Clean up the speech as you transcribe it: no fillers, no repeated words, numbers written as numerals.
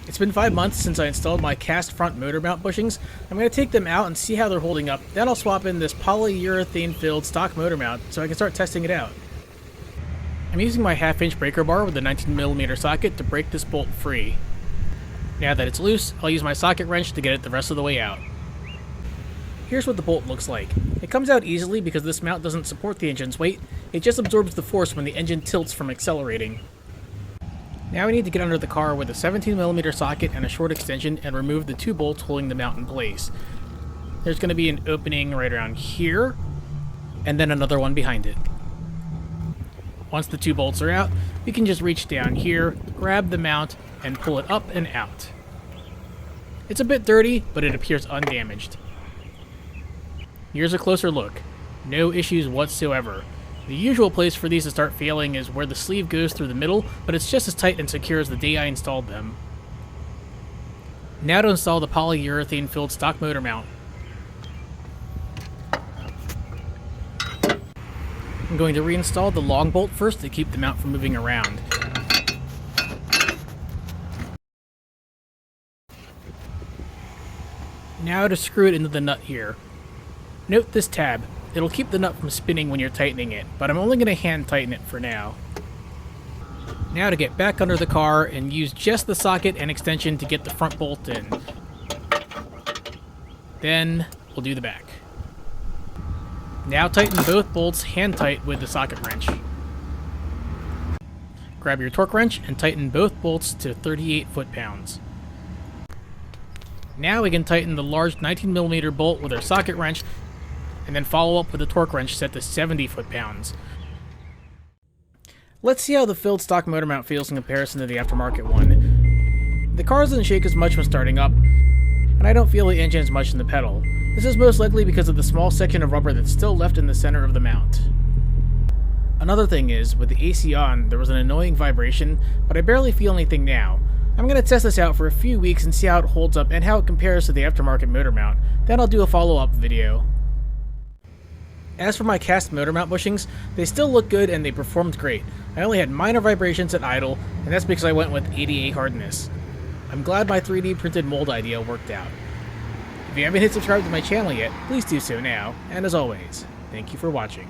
It's been 5 months since I installed my cast front motor mount bushings. I'm going to take them out and see how they're holding up. Then I'll swap in this polyurethane filled stock motor mount so I can start testing it out. I'm using my 1/2-inch breaker bar with a 19mm socket to break this bolt free. Now that it's loose, I'll use my socket wrench to get it the rest of the way out. Here's what the bolt looks like. It comes out easily because this mount doesn't support the engine's weight. It just absorbs the force when the engine tilts from accelerating. Now we need to get under the car with a 17mm socket and a short extension and remove the 2 bolts holding the mount in place. There's going to be an opening right around here, and then another one behind it. Once the 2 bolts are out, we can just reach down here, grab the mount, and pull it up and out. It's a bit dirty, but it appears undamaged. Here's a closer look. No issues whatsoever. The usual place for these to start failing is where the sleeve goes through the middle, but it's just as tight and secure as the day I installed them. Now to install the polyurethane filled stock motor mount. I'm going to reinstall the long bolt first to keep the mount from moving around. Now to screw it into the nut here. Note this tab. It'll keep the nut from spinning when you're tightening it, but I'm only going to hand tighten it for now. Now to get back under the car and use just the socket and extension to get the front bolt in. Then we'll do the back. Now tighten both bolts hand tight with the socket wrench. Grab your torque wrench and tighten both bolts to 38 foot-pounds. Now we can tighten the large 19mm bolt with our socket wrench and then follow up with a torque wrench set to 70 foot-pounds. Let's see how the filled stock motor mount feels in comparison to the aftermarket one. The car doesn't shake as much when starting up, and I don't feel the engine as much in the pedal. This is most likely because of the small section of rubber that's still left in the center of the mount. Another thing is, with the AC on, there was an annoying vibration, but I barely feel anything now. I'm going to test this out for a few weeks and see how it holds up and how it compares to the aftermarket motor mount. Then I'll do a follow-up video. As for my cast motor mount bushings, they still look good and they performed great. I only had minor vibrations at idle, and that's because I went with 88 hardness. I'm glad my 3D printed mold idea worked out. If you haven't hit subscribe to my channel yet, please do so now, and as always, thank you for watching.